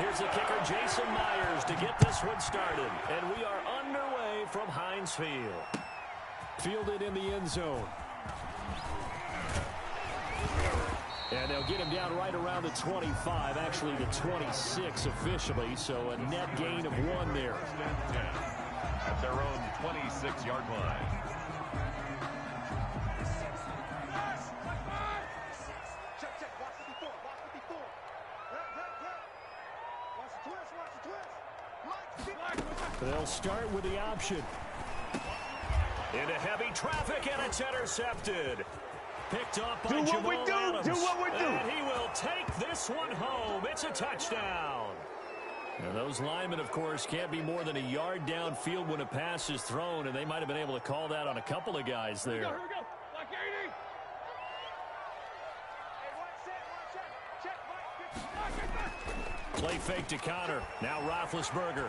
Here's the kicker, Jason Myers, to get this one started. And we are underway from Heinz Field. Fielded in the end zone. And they'll get him down right around the 25, actually the 26 officially, so a net gain of 1 there. At their own 26-yard line. They'll start with the option. Into heavy traffic, and it's intercepted. Picked off by Jamal Adams. Do what we do. And he will take this one home. It's a touchdown. Now those linemen, of course, can't be more than a yard downfield when a pass is thrown, and they might have been able to call that on a couple of guys there. Here we go. Like 80. Play fake to Connor. Now Roethlisberger.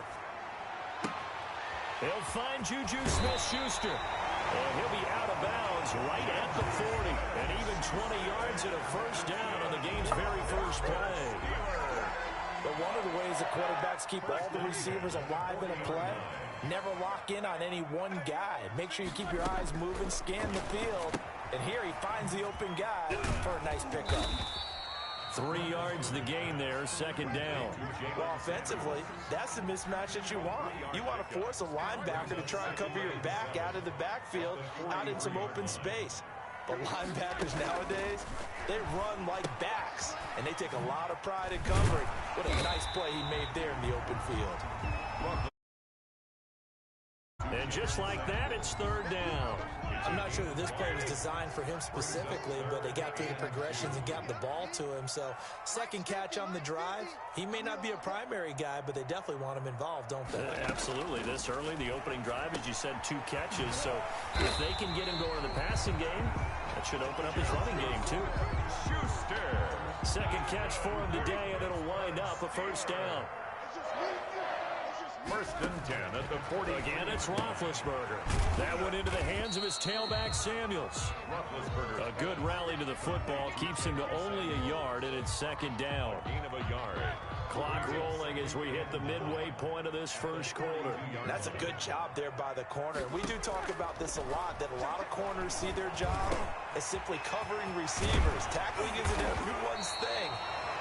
He'll find Juju Smith-Schuster. And he'll be out of bounds right at the 40. And even 20 yards and a first down on the game's very first play. But one of the ways that quarterbacks keep all the receivers alive in a play, never lock in on any one guy. Make sure you keep your eyes moving, scan the field. And here he finds the open guy for a nice pickup. 3 yards the gain there, second down. Well, offensively, that's the mismatch that you want. You want to force a linebacker to try and cover your back out of the backfield, out in some open space. But linebackers nowadays, they run like backs, and they take a lot of pride in covering. What a nice play he made there in the open field. And just like that, it's third down. I'm not sure that this play was designed for him specifically, but they got through the progressions and got the ball to him. So second catch on the drive. He may not be a primary guy, but they definitely want him involved, don't they? Absolutely. This early, the opening drive, as you said, 2 catches. So if they can get him going in the passing game, that should open up his running game too. Schuster. Second catch for him today, and it'll wind up a first down. First and 10 at the 40. Again, it's Roethlisberger. That went into the hands of his tailback, Samuels. Roethlisberger. A good rally to the football keeps him to only a yard, and it's second down. Gain of a yard. Clock rolling as we hit the midway point of this first quarter. That's a good job there by the corner. We do talk about this a lot, that a lot of corners see their job as simply covering receivers. Tackling isn't everyone's thing.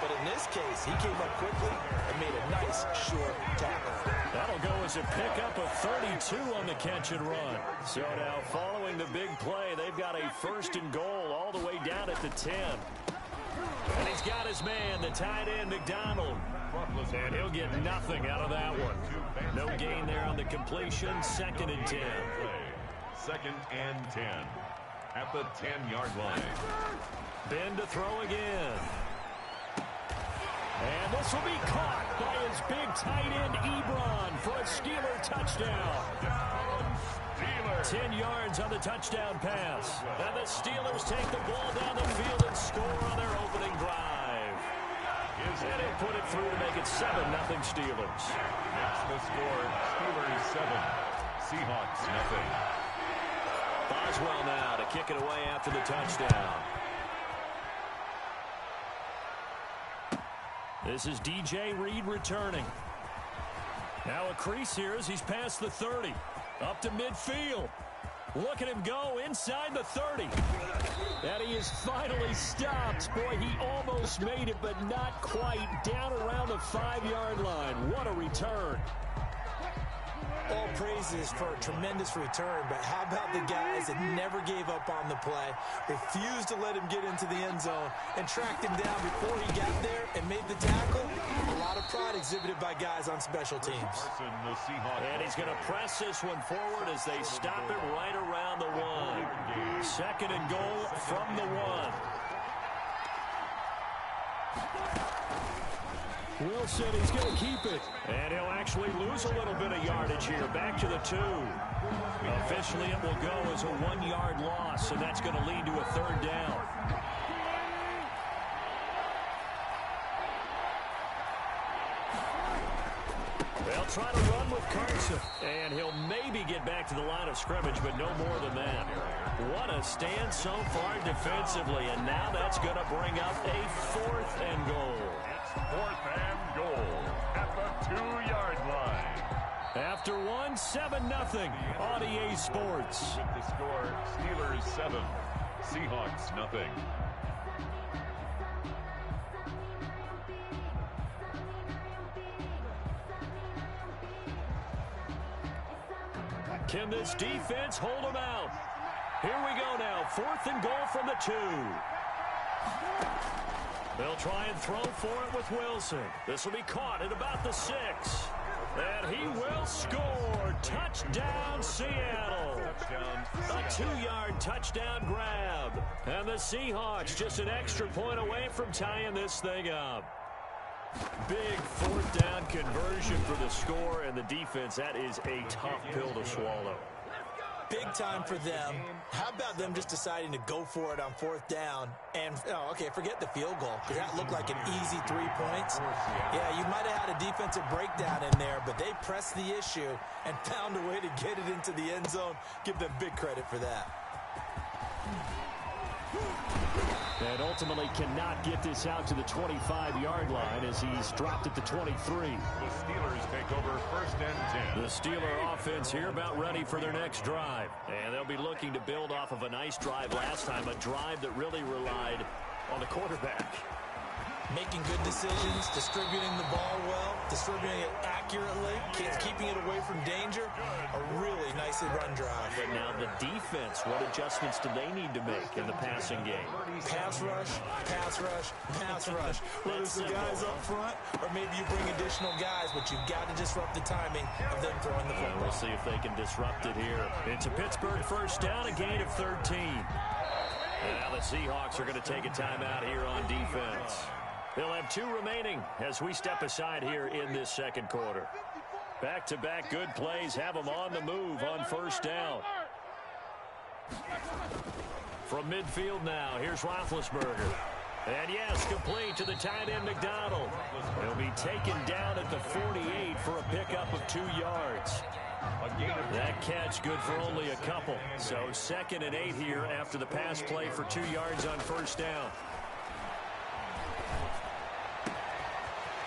But in this case, he came up quickly and made a nice, short tackle. That'll go as a pickup of 32 on the catch and run. So now, following the big play, they've got a first and goal all the way down at the 10. And he's got his man, the tight end, McDonald. And he'll get nothing out of that one. No gain there on the completion. Second and 10. Second and 10 at the 10-yard line. Ben to throw again. And this will be caught by his big tight end, Ebron, for a Steeler touchdown. 10 yards on the touchdown pass. And the Steelers take the ball down the field and score on their opening drive. And they put it through to make it 7-0 Steelers. That's the score. Steelers 7. Seahawks nothing. Boswell now to kick it away after the touchdown. This is DJ Reed returning. Now a crease here as he's past the 30. Up to midfield. Look at him go inside the 30. And he is finally stopped. Boy, he almost made it, but not quite. Down around the 5-yard line. What a return. All praises for a tremendous return, but how about the guys that never gave up on the play, refused to let him get into the end zone, and tracked him down before he got there and made the tackle? A lot of pride exhibited by guys on special teams. And he's going to press this one forward as they stop it right around the 1. Second and goal from the 1. Wilson, he's going to keep it. And he'll actually lose a little bit of yardage here. Back to the 2. Officially, it will go as a 1-yard loss, and that's going to lead to a third down. They'll try to run with Carson. And he'll maybe get back to the line of scrimmage, but no more than that. What a stand so far defensively, and now that's going to bring up a 4th and goal. It's 4th and goal. after one, 7-0 on EA Sports. With the score, Steelers 7, Seahawks nothing. Can this defense hold them out? Here we go now. 4th and goal from the 2. They'll try and throw for it with Wilson. This will be caught at about the 6. And he will score. Touchdown, Seattle. A 2-yard touchdown grab. And the Seahawks just an extra point away from tying this thing up. Big 4th down conversion for the score, and the defense, that is a tough pill to swallow. Big time for them. How about them just deciding to go for it on 4th down? And, okay, forget the field goal, because that looked like an easy 3 points. Yeah, you might have had a defensive breakdown in there, but they pressed the issue and found a way to get it into the end zone. Give them big credit for that. And ultimately cannot get this out to the 25-yard line as he's dropped at the 23. The Steelers take over 1st and 10. The Steeler offense here about ready for their next drive. And they'll be looking to build off of a nice drive last time, a drive that really relied on the quarterback. Making good decisions, distributing the ball well, distributing it accurately, keeping it away from danger. A really nicely run drive. But now the defense, what adjustments do they need to make in the passing game? Pass rush, pass rush, pass rush. Whether it's the guys up front or maybe you bring additional guys, but you've got to disrupt the timing of them throwing the football. We'll see if they can disrupt it here. It's a Pittsburgh 1st down, a gain of 13. And now the Seahawks are going to take a timeout here on defense. They'll have 2 remaining as we step aside here in this 2nd quarter. Back-to-back good plays have them on the move on 1st down. From midfield now, here's Roethlisberger. And yes, complete to the tight end McDonald. He'll be taken down at the 48 for a pickup of 2 yards. That catch good for only a couple. So 2nd and 8 here after the pass play for 2 yards on 1st down.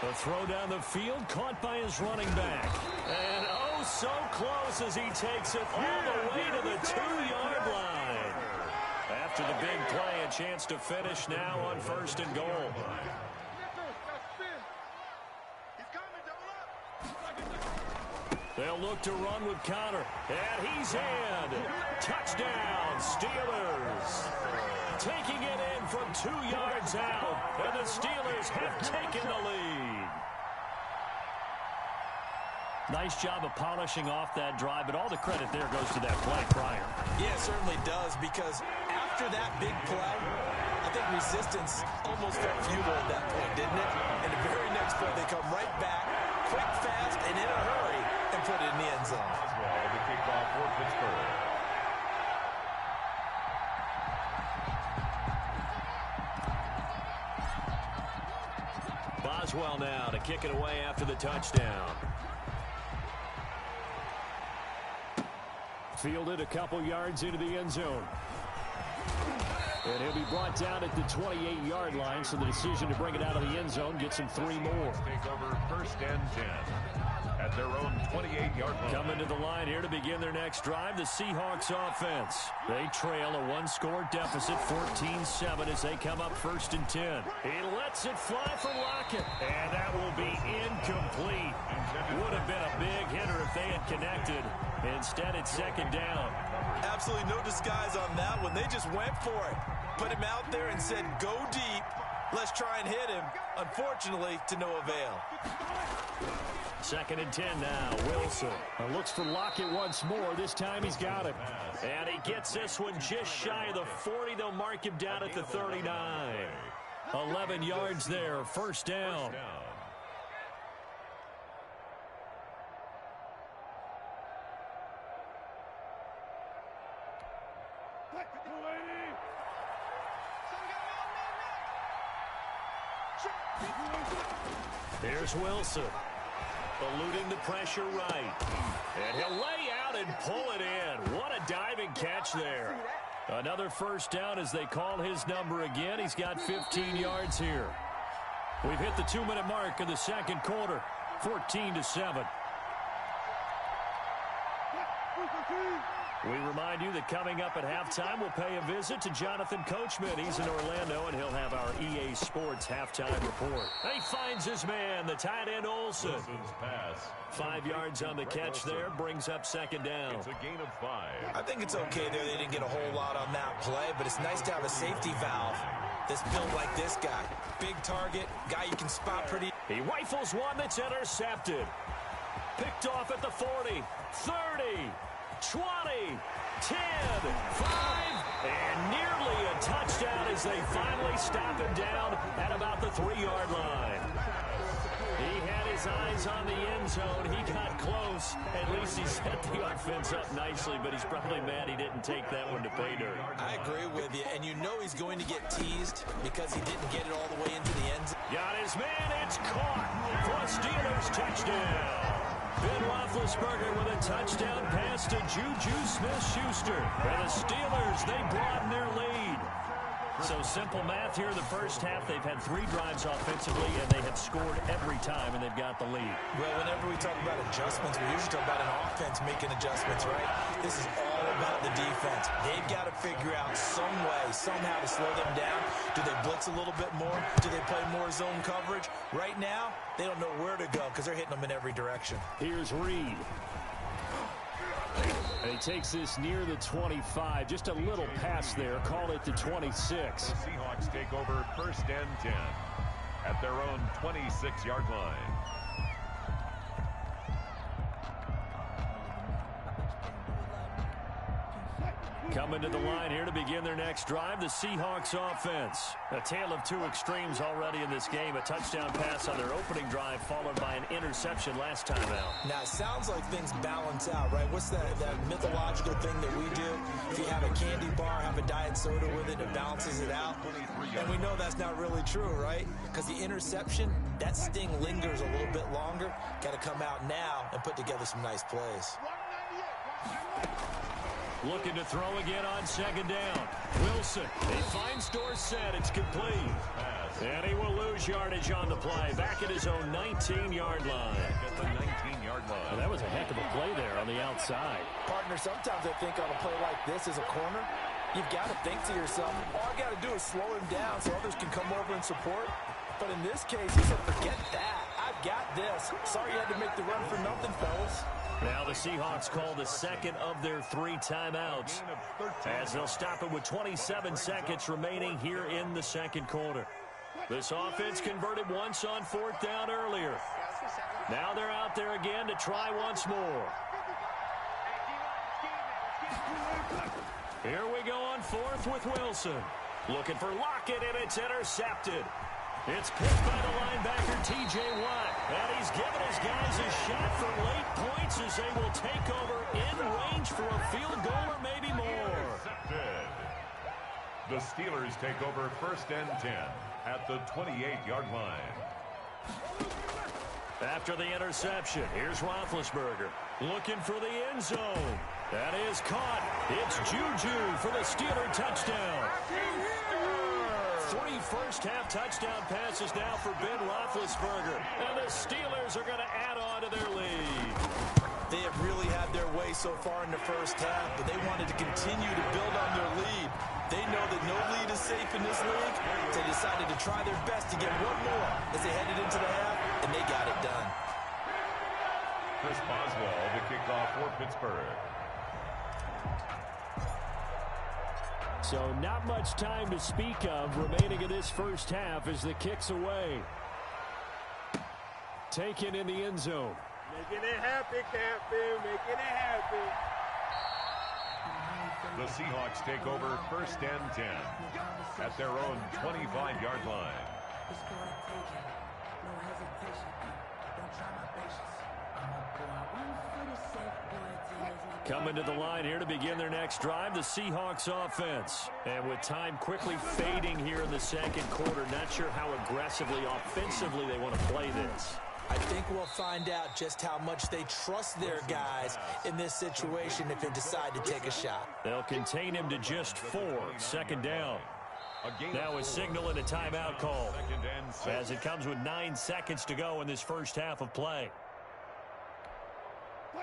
The throw down the field, caught by his running back. And oh, so close as he takes it all the way to the 2-yard line. After the big play, a chance to finish now on 1st and goal. They'll look to run with Connor. And he's in. Touchdown, Steelers. Taking it in from 2 yards out. And the Steelers have taken the lead. Nice job of polishing off that drive, but all the credit there goes to that play prior. Yeah, it certainly does, because after that big play, I think resistance almost felt futile at that point, didn't it? And the very next play, they come right back, quick, fast, and in a hurry, and put it in the end zone. Well, the kickoff for Pittsburgh. Boswell now to kick it away after the touchdown. Fielded a couple yards into the end zone. And he'll be brought down at the 28-yard line, so the decision to bring it out of the end zone gets him 3 more. Take over 1st and 10 at their own 28-yard line. Coming to the line here to begin their next drive, the Seahawks offense. They trail a 1-score deficit, 14-7, as they come up 1st and 10. He lets it fly for Lockett, and that will be incomplete. Would have been a big hitter if they had connected. Instead, it's 2nd down. Absolutely no disguise on that one. They just went for it. Put him out there and said, go deep. Let's try and hit him. Unfortunately, to no avail. 2nd and 10 now. Wilson looks for Lockett once more. This time he's got it. And he gets this one just shy of the 40. They'll mark him down at the 39. 11 yards there. 1st down. Here's Wilson. Eluding the pressure right. And he'll lay out and pull it in. What a diving catch there. Another 1st down as they call his number again. He's got 15 yards here. We've hit the 2-minute mark of the 2nd quarter. 14-7. We remind you that coming up at halftime, we'll pay a visit to Jonathan Coachman. He's in Orlando, and he'll have our EA Sports halftime report. He finds his man, the tight end Olsen. Pass. 5 yards on the catch there, brings up second down. It's a gain of 5. I think it's okay there. They didn't get a whole lot on that play, but it's nice to have a safety valve that's built like this guy. Big target, guy you can spot pretty. He rifles one that's intercepted. Picked off at the 40, 30, 20, 10, 5, and nearly a touchdown as they finally stop him down at about the 3-yard line. He had his eyes on the end zone. He got close. At least he set the offense up nicely, but he's probably mad he didn't take that one to pay dirt. I agree with you, and you know he's going to get teased because he didn't get it all the way into the end zone. Got his man. It's caught for a Steelers touchdown. Ben Roethlisberger with a touchdown pass to Juju Smith-Schuster. And the Steelers, they broaden their lead. So simple math here in the first half. They've had 3 drives offensively, and they have scored every time, and they've got the lead. Well, whenever we talk about adjustments, we usually talk about an offense making adjustments, right? This is all about the defense. They've got to figure out some way, somehow to slow them down. Do they blitz a little bit more? Do they play more zone coverage? Right now, they don't know where to go because they're hitting them in every direction. Here's Reed. And he takes this near the 25. Just a little pass there. Call it the 26. The Seahawks take over 1st and 10 at their own 26-yard line. Coming to the line here to begin their next drive, the Seahawks offense. A tale of 2 extremes already in this game. A touchdown pass on their opening drive, followed by an interception last time out. Now, it sounds like things balance out, right? What's that mythological thing that we do? If you have a candy bar, have a diet soda with it, it balances it out. And we know that's not really true, right? Because the interception, that sting lingers a little bit longer. Got to come out now and put together some nice plays. Looking to throw again on second down. Wilson, he finds Dorsett. It's complete. And he will lose yardage on the play. Back at his own 19-yard line. At the 19-yard line. Well, that was a heck of a play there on the outside. Partner, sometimes I think on a play like this as a corner, you've got to think to yourself, all I got to do is slow him down so others can come over and support. But in this case, he said, forget that. I've got this. Sorry you had to make the run for nothing, fellas. Now the Seahawks call the second of their 3 timeouts, as they'll stop it with 27 seconds remaining here in the second quarter. This offense converted once on 4th down earlier. Now they're out there again to try once more. Here we go on 4th with Wilson. Looking for Lockett, and it's intercepted. It's picked by the linebacker, T.J. Watt. And he's given his guys a shot for late points as they will take over in range for a field goal or maybe more. Intercepted. The Steelers take over 1st and 10 at the 28-yard line. After the interception, here's Roethlisberger looking for the end zone. That is caught. It's Juju for the Steeler touchdown. 3 first-half touchdown passes now for Ben Roethlisberger. And the Steelers are going to add on to their lead. They have really had their way so far in the first half, but they wanted to continue to build on their lead. They know that no lead is safe in this league, so they decided to try their best to get one more as they headed into the half, and they got it done. Chris Boswell, the kickoff for Pittsburgh. So not much time to speak of remaining in this first half as the kick's away. Taken in the end zone. Making it happen, Captain. Making it happen. The Seahawks take over 1st and 10 at their own 25-yard line. Coming to the line here to begin their next drive, the Seahawks offense. And with time quickly fading here in the second quarter, not sure how aggressively, offensively they want to play this. I think we'll find out just how much they trust their guys in this situation if they decide to take a shot. They'll contain him to just 4, 2nd down. Now a signal and a timeout call as it comes with 9 seconds to go in this first half of play.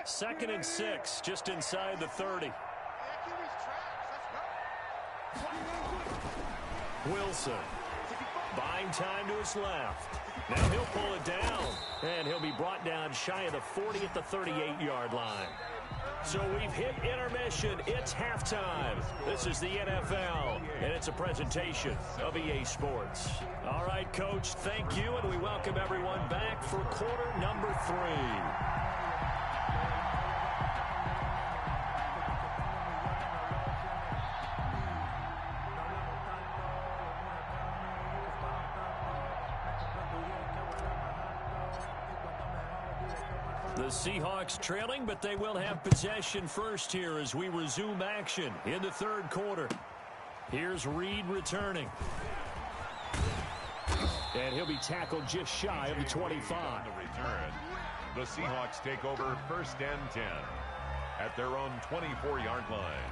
2nd and 6, just inside the 30. Wilson buying time to his left. Now he'll pull it down, and he'll be brought down shy of the 40 at the 38-yard line. So we've hit intermission. It's halftime. This is the NFL, and it's a presentation of EA Sports. All right, Coach, thank you, and we welcome everyone back for quarter number 3. The Seahawks trailing, but they will have possession first here as we resume action in the 3rd quarter. Here's Reed returning. And he'll be tackled just shy of the 25. On the return, the Seahawks take over 1st and 10 at their own 24-yard line.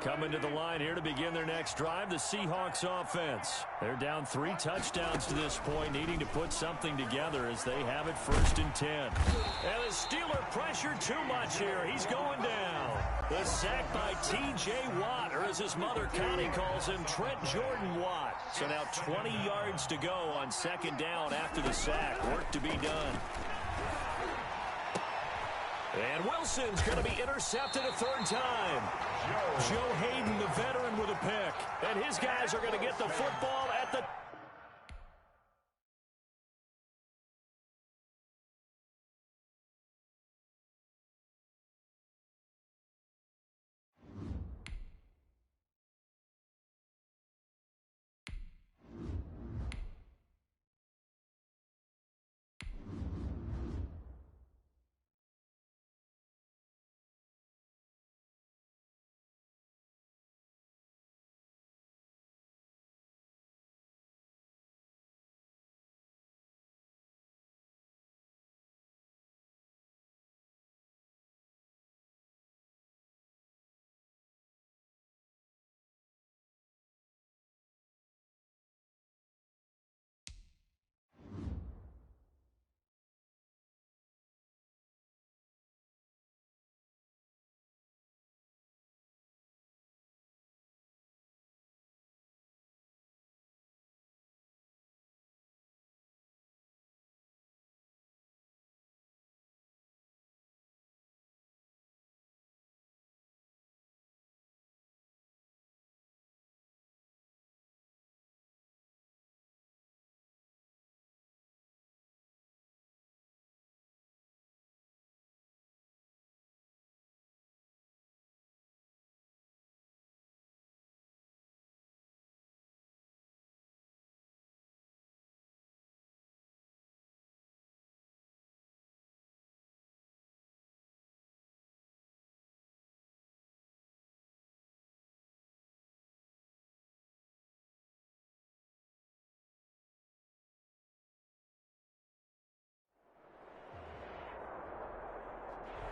Coming to the line here to begin their next drive, the Seahawks offense. They're down 3 touchdowns to this point, needing to put something together as they have it 1st and 10. And the Steeler pressure too much here. He's going down. The sack by T.J. Watt, or as his mother Connie calls him, Trent Jordan Watt. So now 20 yards to go on 2nd down after the sack. Work to be done. And Wilson's going to be intercepted a 3rd time. Joe Hayden, the veteran, with a pick. And his guys are going to get the football at the...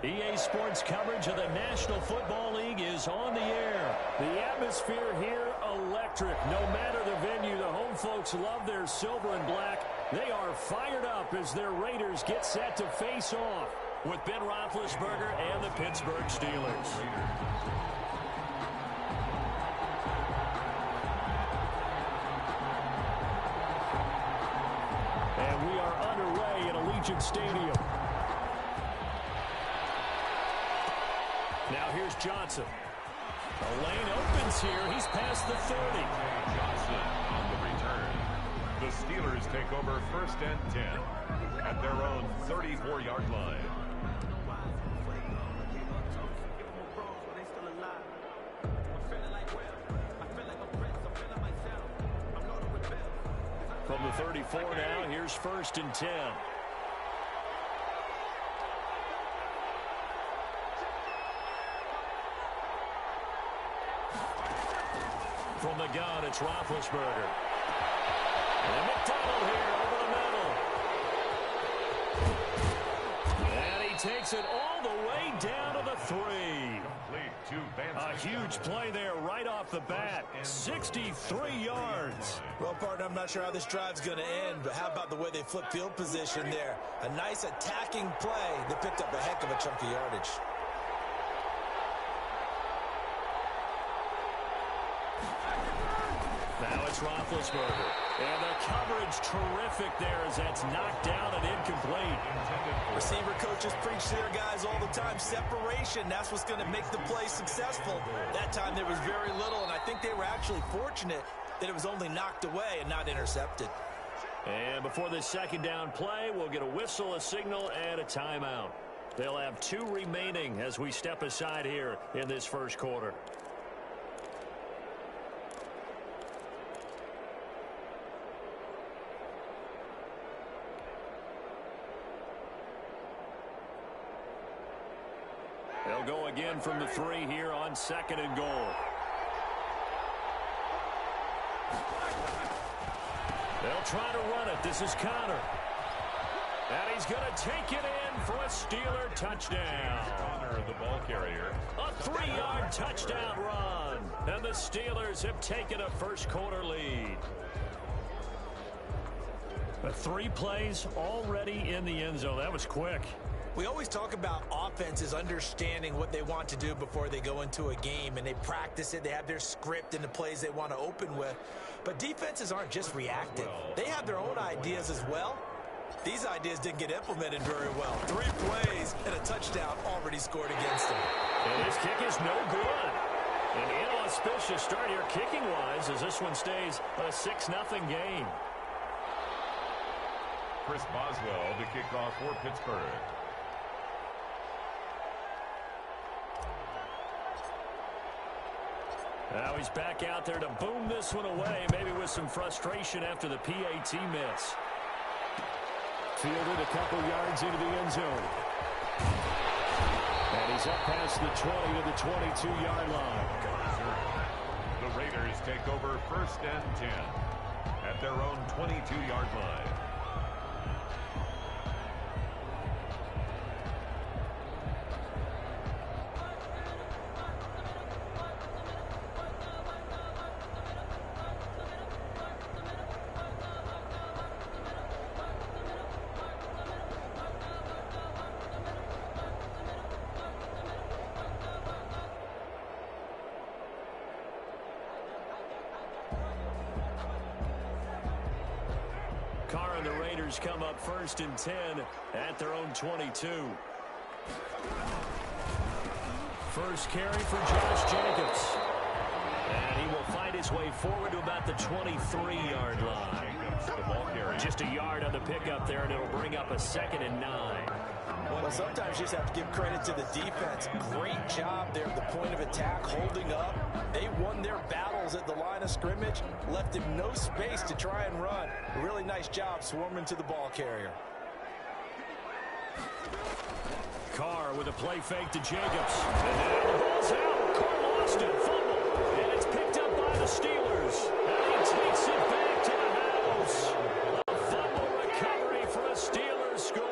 EA Sports coverage of the National Football League is on the air. The atmosphere here, electric. No matter the venue, the home folks love their silver and black. They are fired up as their Raiders get set to face off with Ben Roethlisberger and the Pittsburgh Steelers. And we are underway at Allegiant Stadium. Now here's Johnson. The lane opens here. He's past the 30. Johnson on the return. The Steelers take over 1st and 10 at their own 34-yard line. From the 34 now, here's 1st and 10. From the gun, it's Roethlisberger. And McDonald here over the middle. And he takes it all the way down to the 3. Complete to Vance. A huge play there right off off the bat. 63 yards. Well, partner, I'm not sure how this drive's going to end, but how about the way they flip field position there? A nice attacking play that picked up a heck of a chunk of yardage. Now it's Roethlisberger. And the coverage terrific there as that's knocked down and incomplete. Receiver coaches preach to their guys all the time. Separation, that's what's going to make the play successful. That time there was very little, and I think they were actually fortunate that it was only knocked away and not intercepted. And before this second down play, we'll get a whistle, a signal, and a timeout. They'll have 2 remaining as we step aside here in this first quarter. They'll go again from the 3 here on 2nd and goal. They'll try to run it. This is Connor. And he's going to take it in for a Steeler touchdown. Connor, the ball carrier. A 3-yard touchdown run. And the Steelers have taken a first quarter lead. But 3 plays already in the end zone. That was quick. We always talk about offenses understanding what they want to do before they go into a game, and they practice it. They have their script and the plays they want to open with. But defenses aren't just reactive. They have their own ideas as well. These ideas didn't get implemented very well. 3 plays and a touchdown already scored against them. And his kick is no good. An inauspicious start here kicking-wise as this one stays a 6-0 game. Chris Boswell to kick off for Pittsburgh. Now he's back out there to boom this one away, maybe with some frustration after the PAT miss. Fielded a couple yards into the end zone. And he's up past the 20 to the 22-yard line. The Raiders take over 1st and 10 at their own 22-yard line. Carr and the Raiders come up 1st and 10 at their own 22. First carry for Josh Jacobs. And he will fight his way forward to about the 23-yard line. The ball carrier. Just a yard on the pickup there, and it'll bring up a 2nd and 9. Well, sometimes you just have to give credit to the defense. Great job there at the point of attack, holding up. They won their battles at the line of scrimmage, left him no space to try and run. A really nice job swarming to the ball carrier. Carr with a play fake to Jacobs. And now the ball's out. Carr lost it. Fumble. And it's picked up by the Steelers. And he takes it back to the house. A fumble recovery for a Steelers score.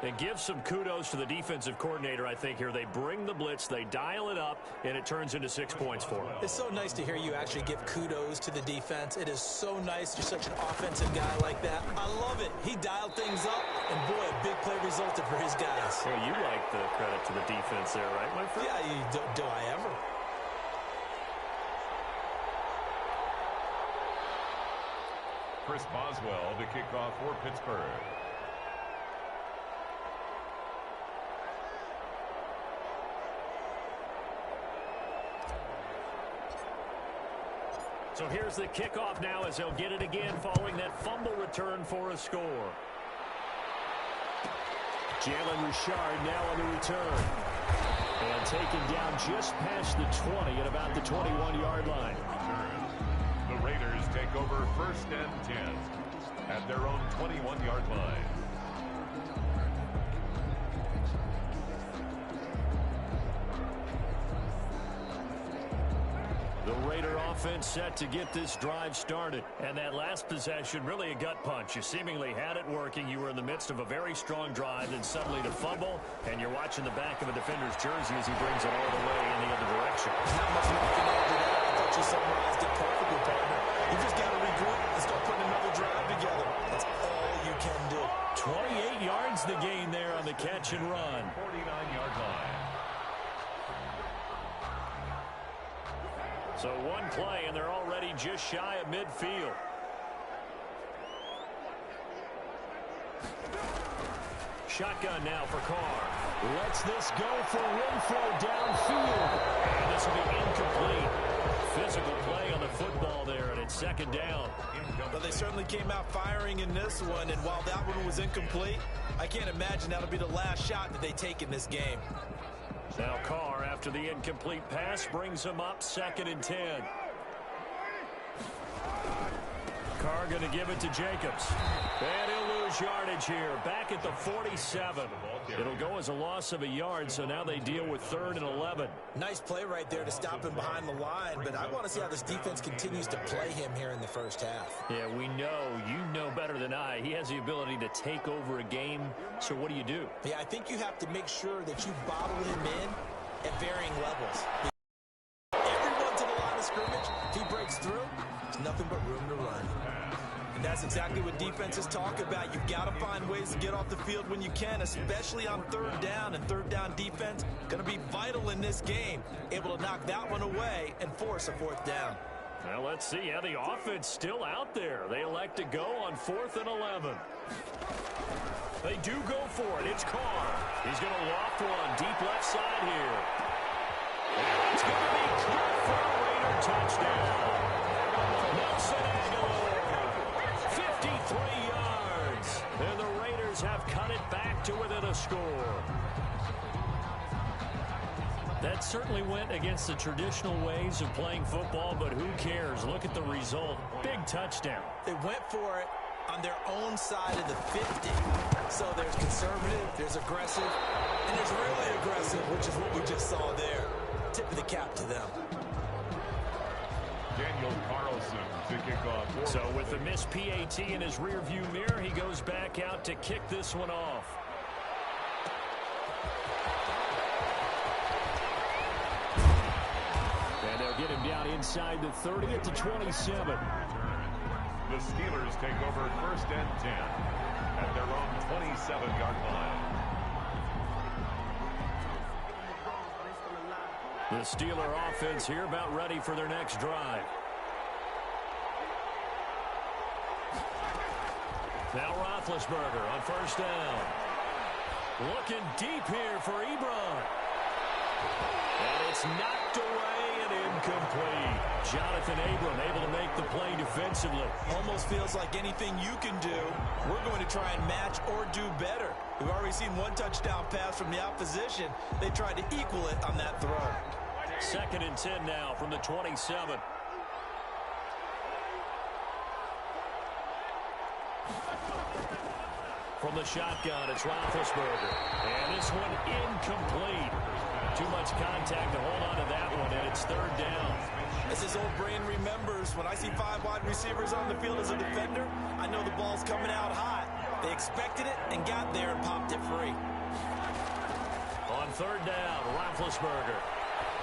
And give some kudos to the defensive coordinator, I think, here. They bring the blitz, they dial it up, and it turns into 6 points for them. It's so nice to hear you actually give kudos to the defense. It is so nice. You're such an offensive guy like that. I love it. He dialed things up, and boy, a big play resulted for his guys. Well, you like the credit to the defense there, right, my friend? Yeah, do I ever? Chris Boswell to kick off for Pittsburgh. So here's the kickoff now as they'll get it again following that fumble return for a score. Jalen Richard now on the return. And taken down just past the 20 at about the 21-yard line. The Raiders take over 1st and 10 at their own 21-yard line. The Raider offense set to get this drive started. And that last possession, really a gut punch. You seemingly had it working. You were in the midst of a very strong drive, and suddenly to fumble, and you're watching the back of a defender's jersey as he brings it all the way in the other direction. Not much more you can add to that. I thought you summarized it perfectly, partner. You just got to regroup and start putting another drive together. That's all you can do. 28 yards the gain there on the catch and run. 49-yard line. So one play, and they're already just shy of midfield. Shotgun now for Carr. Lets this go for Renfro downfield. And this will be incomplete. Physical play on the football there, and it's second down. But they certainly came out firing in this one, and while that one was incomplete, I can't imagine that'll be the last shot that they take in this game. Now Carr, after the incomplete pass, brings him up 2nd and 10. Carr going to give it to Jacobs. And he'll lose yardage here. Back at the 47. It'll go as a loss of a yard, so now they deal with 3rd and 11. Nice play right there to stop him behind the line, but I want to see how this defense continues to play him here in the first half. Yeah, we know. You know better than I. He has the ability to take over a game, so what do you do? Yeah, I think you have to make sure that you bottle him in at varying levels. Everyone to the line of scrimmage, if he breaks through, there's nothing but room to run. And that's exactly what defenses talk about. You've got to find ways to get off the field when you can, especially on 3rd down. And 3rd down defense going to be vital in this game. Able to knock that one away and force a 4th down. Well, let's see. Yeah, the offense still out there. They elect to go on 4th and 11. They do go for it. It's Carr. He's going to loft one deep left side here. And it's going to be caught for a Raider touchdown. Nelson Aguilar, 53 yards. And the Raiders have cut it back to within a score. That certainly went against the traditional ways of playing football, but who cares? Look at the result. Big touchdown. They went for it on their own side of the 50. So there's conservative, there's aggressive, and there's really aggressive, which is what we just saw there. Tip of the cap to them. Daniel Carlson to kick off. So with the missed PAT in his rearview mirror, he goes back out to kick this one off. And they'll get him down inside the 30 at the 27. The Steelers take over 1st and 10 at their own 27-yard line. The Steeler offense here about ready for their next drive. Now Roethlisberger on 1st down. Looking deep here for Ebron. And it's knocked away and incomplete. Jonathan Abram able to make the play defensively. Almost feels like anything you can do, we're going to try and match or do better. We've already seen one touchdown pass from the opposition. They tried to equal it on that throw. 2nd and 10 now from the 27. From the shotgun, it's Roethlisberger. And this one incomplete. Too much contact to hold on to that one, and it's 3rd down. As his old brain remembers, when I see 5 wide receivers on the field as a defender, I know the ball's coming out hot. They expected it and got there and popped it free. On 3rd down, Roethlisberger.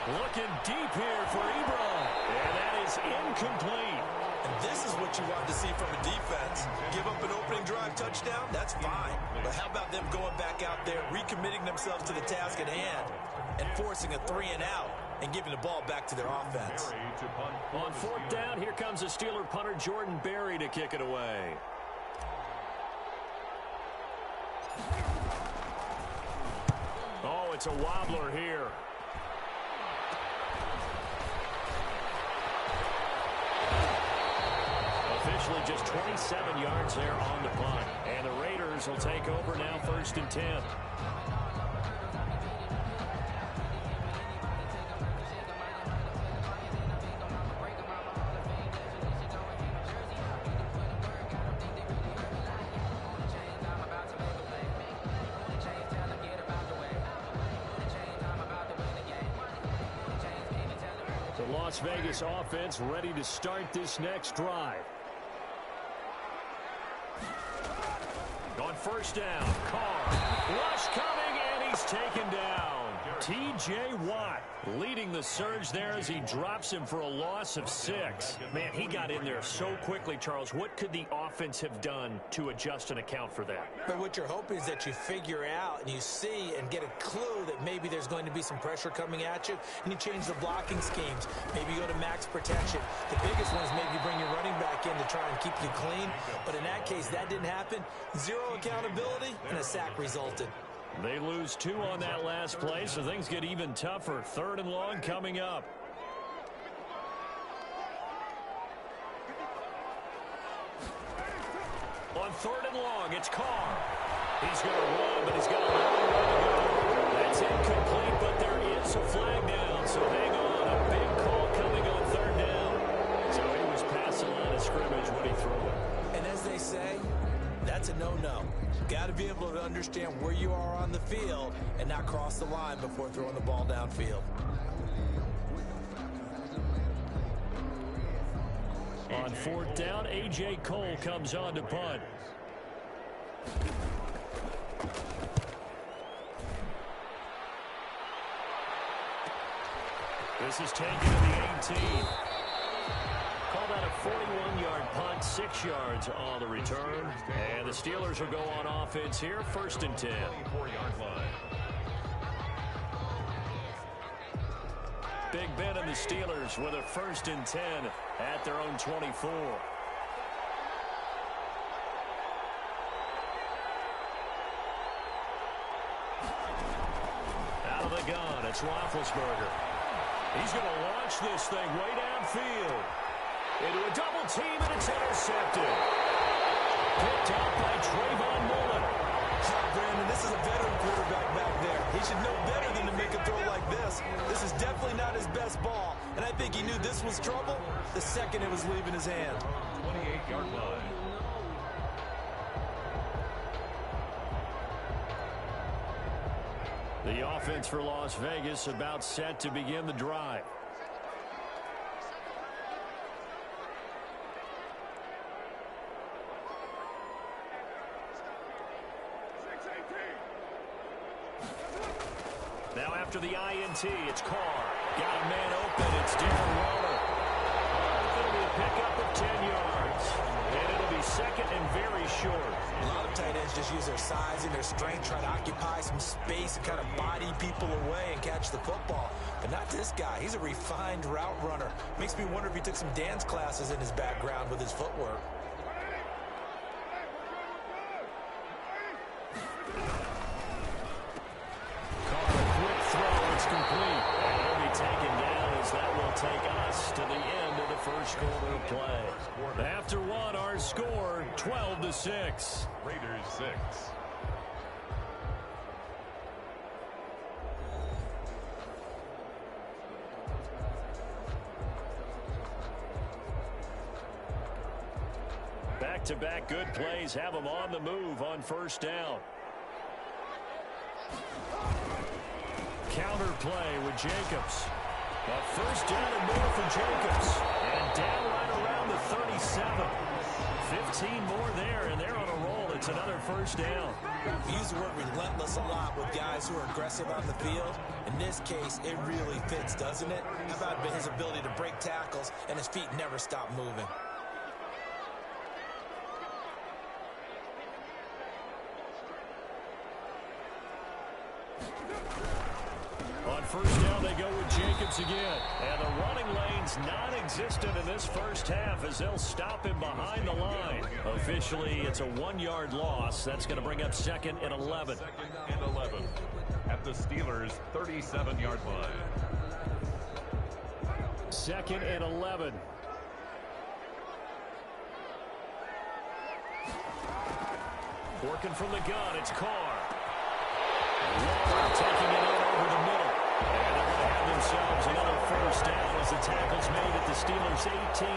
Looking deep here for Ebron. And that is incomplete. And this is what you want to see from a defense. Give up an opening drive touchdown, that's fine. But how about them going back out there, recommitting themselves to the task at hand, and forcing a 3 and out, and giving the ball back to their offense. On 4th down, here comes the Steeler punter Jordan Berry to kick it away. Oh, it's a wobbler here. Officially just 27 yards there on the punt. And the Raiders will take over now 1st and 10. Las Vegas offense ready to start this next drive. On first down, Carr. Rush coming, and he's taken down. T.J. Watt leading the surge there as he drops him for a loss of 6. Man, he got in there so quickly, Charles. What could the offense have done to adjust and account for that? But what you're hoping is that you figure out and you see and get a clue that maybe there's going to be some pressure coming at you, and you change the blocking schemes. Maybe you go to max protection. The biggest one is maybe bring your running back in to try and keep you clean. But in that case, that didn't happen. Zero accountability, and a sack resulted. They lose 2 on that last play, so things get even tougher. 3rd and long coming up. On 3rd and long, it's Carr. He's going to run, but he's got a long way to go. That's incomplete, but there is a flag down, so hang on. A big call coming on 3rd down. So he was past the line of scrimmage when he threw it. And as they say, that's a no-no. Got to be able to understand where you are on the field and not cross the line before throwing the ball downfield. On 4th down, A.J. Cole comes on to punt. This is taken to the 18. Call that a 41-yard punt, 6 yards on the return. And the Steelers will go on offense here, 1st and 10. 24-yard line. Big Ben and the Steelers with a 1st and 10 at their own 24. Out of the gun, it's Roethlisberger. He's going to launch this thing way downfield. Into a double team, and it's intercepted. Picked up by Trayvon Mullen. Brandon, this is a veteran quarterback back there. He should know better than to make a throw like this. This is definitely not his best ball, and I think he knew this was trouble the second it was leaving his hand. 28-yard line. The offense for Las Vegas about set to begin the drive. Now after the INT, it's Carr. Got a man open. It's Darren Waller. It'll be a pickup of 10 yards. And it'll be 2nd and very short. A lot of tight ends just use their size and their strength, try to occupy some space and kind of body people away and catch the football. But not this guy. He's a refined route runner. Makes me wonder if he took some dance classes in his background with his footwork. Complete. And he'll be taken down as that will take us to the end of the first quarter of play. After 1, our score, 12-6. Raiders 6. Back-to-back good plays have them on the move on 1st down. Counter play with Jacobs. A 1st down and more for Jacobs. And down right around the 37. 15 more there, and they're on a roll. It's another 1st down. We use the word relentless a lot with guys who are aggressive on the field. In this case, it really fits, doesn't it? How about his ability to break tackles and his feet never stop moving? On 1st down, they go with Jacobs again. And the running lane's non-existent in this first half as they'll stop him behind the line. Officially, it's a 1-yard loss. That's going to bring up 2nd and 11. 2nd and 11 at the Steelers' 37-yard line. 2nd and 11. Working from the gun, it's Carr. Waller taking it in over the middle. And they're going to have themselves another 1st down as the tackle's made at the Steelers' 18.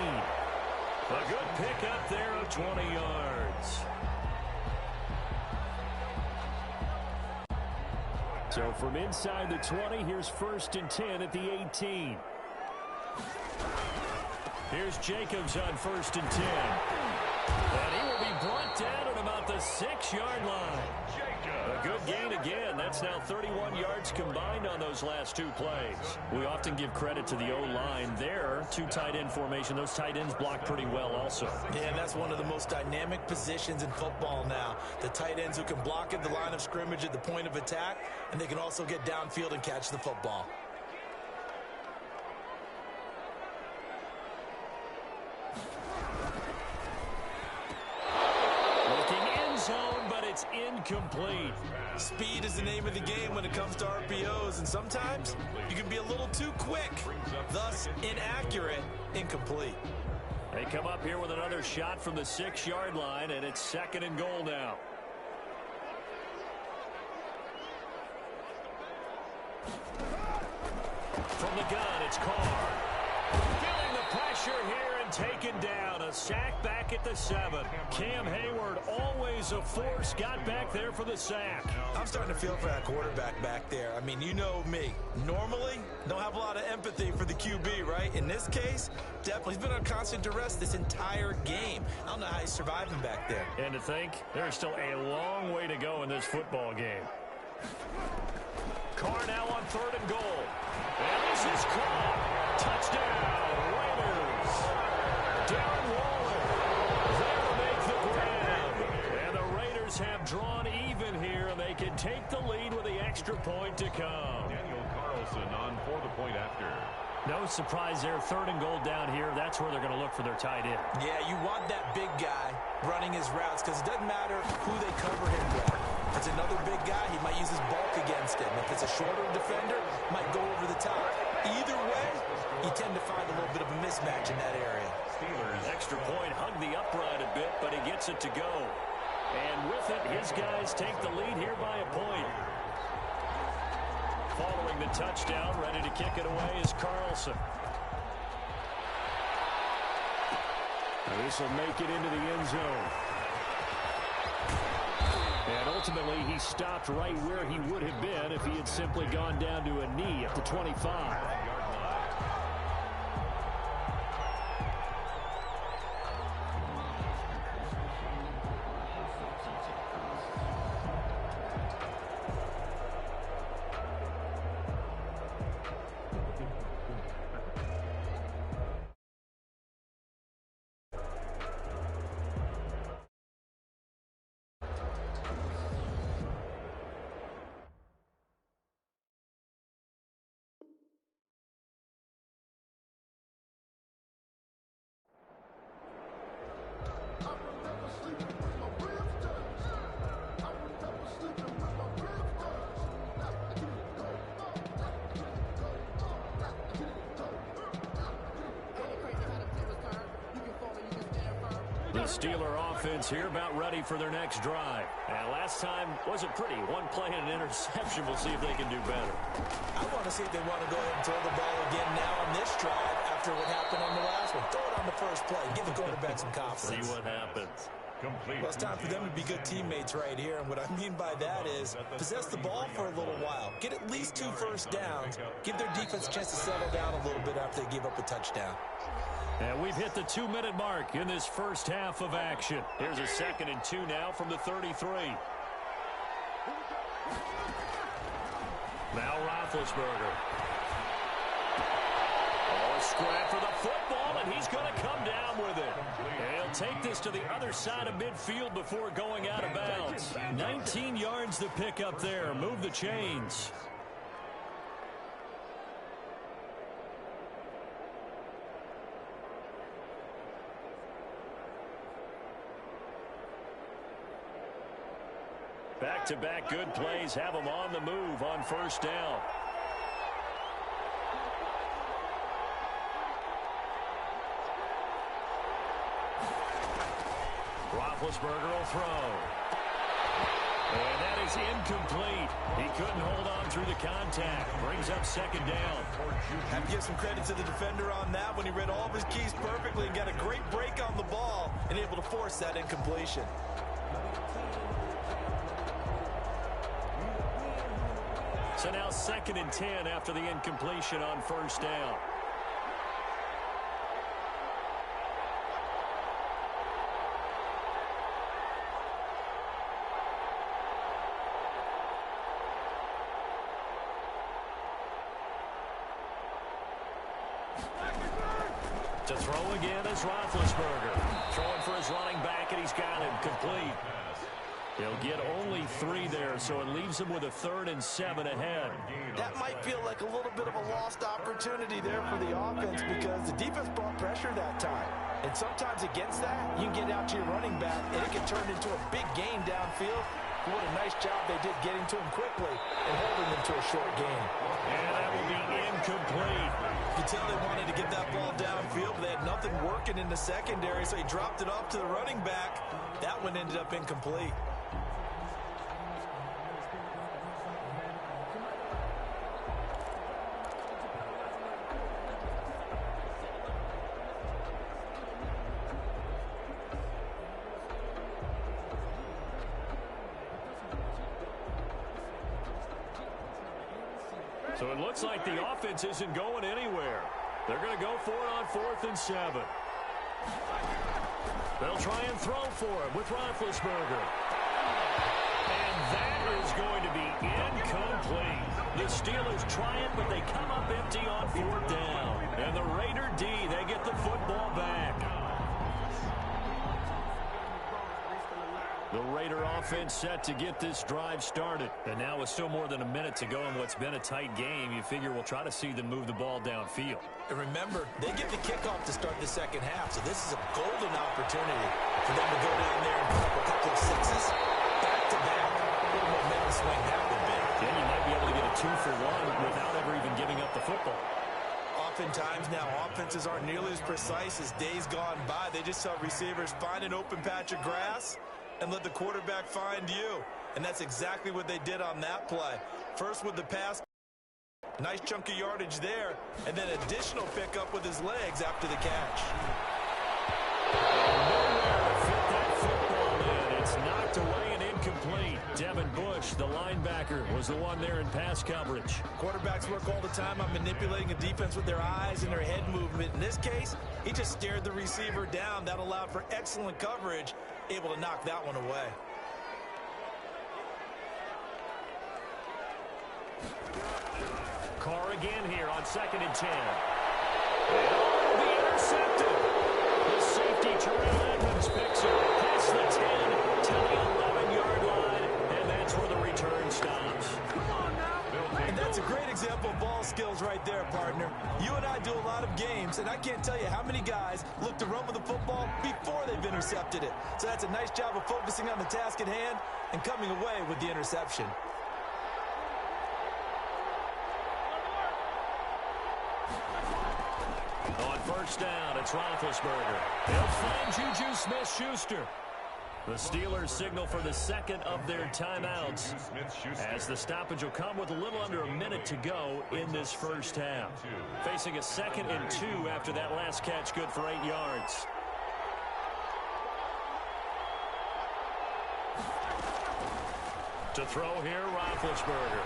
A good pickup there of 20 yards. So from inside the 20, here's 1st and 10 at the 18. Here's Jacobs on 1st and 10. And he will be brought down at about the 6-yard line. A good gain again. That's now 31 yards combined on those last 2 plays. We often give credit to the O-line there. 2 tight end formation. Those tight ends block pretty well also. Yeah, and that's one of the most dynamic positions in football now. The tight ends who can block at the line of scrimmage at the point of attack, and they can also get downfield and catch the football. It's incomplete. Speed is the name of the game when it comes to RPOs, and sometimes you can be a little too quick, thus inaccurate, incomplete. They come up here with another shot from the 6-yard line, and it's 2nd and goal now. From the gun, it's Carr. Feeling the pressure here and taken down. A sack back at the 7. Cam Hayward, always a force, got back there for the sack. I'm starting to feel for that quarterback back there. I mean, you know me. Normally, don't have a lot of empathy for the QB, right? In this case, definitely. He's been on constant duress this entire game. I don't know how he's surviving back there. And to think, there's still a long way to go in this football game. Carr now on 3rd and goal. And this is caught. Touchdown, Raiders. Darren Waller there to make the grab. And the Raiders have drawn even here, and they can take the lead with the extra point to come. Daniel Carlson on for the point after. No surprise there. 3rd and goal down here. That's where they're going to look for their tight end. Yeah, you want that big guy running his routes because it doesn't matter who they cover him with. If it's another big guy, he might use his bulk against him. If it's a shorter defender, might go over the top. Either way, you tend to find a little bit of a mismatch in that area. Extra point, hung the upright a bit, but he gets it to go. And with it, his guys take the lead here by a point. Following the touchdown, ready to kick it away is Carlson. And this will make it into the end zone. And ultimately, he stopped right where he would have been if he had simply gone down to a knee at the 25. The Steeler offense here about ready for their next drive. And last time wasn't pretty. One play and an interception. We'll see if they can do better. I want to see if they want to go ahead and throw the ball again now on this drive after what happened on the last one. Throw it on the first play. Give the quarterback some confidence. See what happens. Well, it's time for them to be good teammates right here. And what I mean by that is possess the ball for a little while. Get at least 2 first downs. Give their defense a chance to settle down a little bit after they give up a touchdown. And we've hit the 2-minute mark in this first half of action. Here's a 2nd and 2 now from the 33. Now Roethlisberger. Oh, a scrap for the football, and he's going to come down with it. And he'll take this to the other side of midfield before going out of bounds. 19 yards to pick up there. Move the chains. Back-to-back good plays have them on the move on first down. Roethlisberger will throw. And that is incomplete. He couldn't hold on through the contact. Brings up 2nd down. Have to give some credit to the defender on that when he read all of his keys perfectly and got a great break on the ball and able to force that incompletion. So now 2nd and 10 after the incompletion on first down. To throw again is Roethlisberger. Throwing for his running back, and he's got him complete. He'll get only 3 there, so it leaves him with a 3rd and 7 ahead. That might feel like a little bit of a lost opportunity there for the offense because the defense brought pressure that time. And sometimes against that, you can get out to your running back, and it can turn into a big gain downfield. What a nice job they did getting to him quickly and holding him to a short gain. And that will be incomplete. You tell they wanted to get that ball downfield, but they had nothing working in the secondary, so he dropped it off to the running back. That one ended up incomplete. So it looks like the offense isn't going anywhere. They're going to go for it on 4th and 7. They'll try and throw for it with Roethlisberger. And that is going to be incomplete. The Steelers try it, but they come up empty on 4th down. And the Raider D, they get the football back. The Raider offense set to get this drive started. And now with still more than a minute to go in what's been a tight game, you figure we'll try to see them move the ball downfield. And remember, they get the kickoff to start the second half, so this is a golden opportunity for them to go down there and put up a couple of sixes back-to-back. What a momentum swing that would be. Then you might be able to get a 2-for-1 without ever even giving up the football. Oftentimes now, offenses aren't nearly as precise as days gone by. They just tell receivers, find an open patch of grass and let the quarterback find you. And that's exactly what they did on that play. First with the pass, nice chunk of yardage there, and then additional pickup with his legs after the catch. Nowhere to fit that football in. It's knocked away and incomplete. Devin Bush, the linebacker, was the one there in pass coverage. Quarterbacks work all the time on manipulating a defense with their eyes and their head movement. In this case, he just stared the receiver down. That allowed for excellent coverage, able to knock that one away. Carr again here on 2nd and 10. And be intercepted. The safety, Terrell Edmonds, picks it past the 10 to the 11-yard line, and that's where the return stops. And that's a great example of ball skills right there, partner. You and I do a lot of games, and I can't tell you how many guys look to run with the football before they've intercepted it. So that's a nice job of focusing on the task at hand and coming away with the interception. On 1st down, it's Roethlisberger. They'll find Juju Smith-Schuster. The Steelers signal for the 2nd of their timeouts as the stoppage will come with a little under a minute to go in this first half. Facing a 2nd and 2 after that last catch, good for 8 yards. To throw here, Roethlisberger.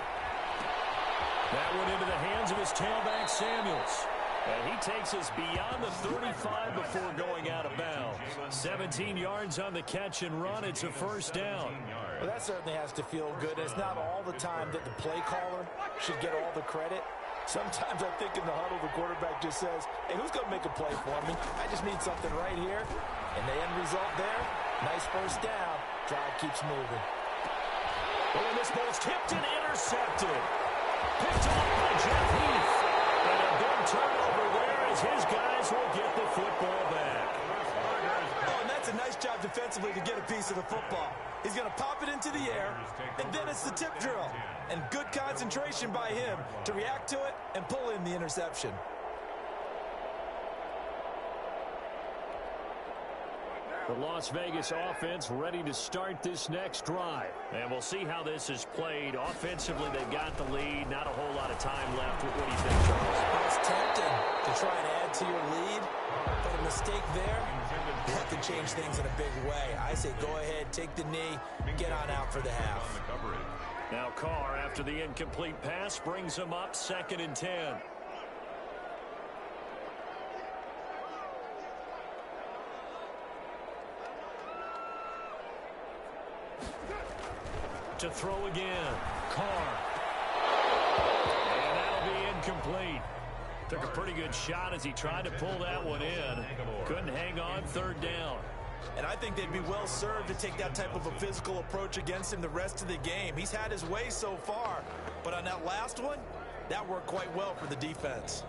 That one into the hands of his tailback, Samuels. And he takes us beyond the 35 before going out of bounds. 17 yards on the catch and run. It's a 1st down. Well, that certainly has to feel good. It's not all the time that the play caller should get all the credit. Sometimes I think in the huddle, the quarterback just says, hey, who's going to make a play for me? I just need something right here. And the end result there, nice 1st down. Drive keeps moving. Oh, and this ball's tipped and intercepted. Picked off by Jeff Heath. And a big turnover there as his guys will get the football back. Oh, and that's a nice job defensively to get a piece of the football. He's going to pop it into the air, and then it's the tip drill. And good concentration by him to react to it and pull in the interception. The Las Vegas offense ready to start this next drive. And we'll see how this is played. Offensively, they've got the lead. Not a whole lot of time left. What do you think, Charles? It's tempting to try and add to your lead, but a mistake there, that could change things in a big way. I say go ahead, take the knee, get on out for the half. Now Carr, after the incomplete pass, brings him up 2nd and 10. To throw again, Carr. And that'll be incomplete. Took a pretty good shot as he tried to pull that one in. Couldn't hang on, third down. And I think they'd be well served to take that type of a physical approach against him the rest of the game. He's had his way so far, but on that last one, that worked quite well for the defense.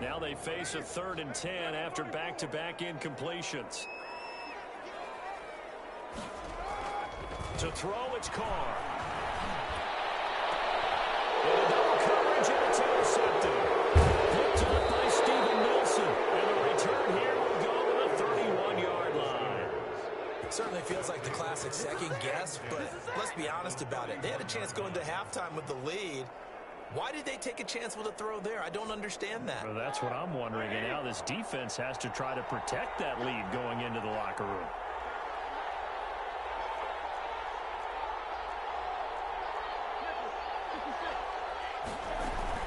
Now they face a 3rd and 10 after back-to-back incompletions. To throw, it's Carr. Into double coverage, and it's intercepted. Picked up by Steven Nelson. And the return here will go to the 31-yard line. Certainly feels like the classic second guess, but let's be honest about it. They had a chance going to halftime with the lead. Why did they take a chance with a throw there? I don't understand that. Well, that's what I'm wondering. And now this defense has to try to protect that lead going into the locker room.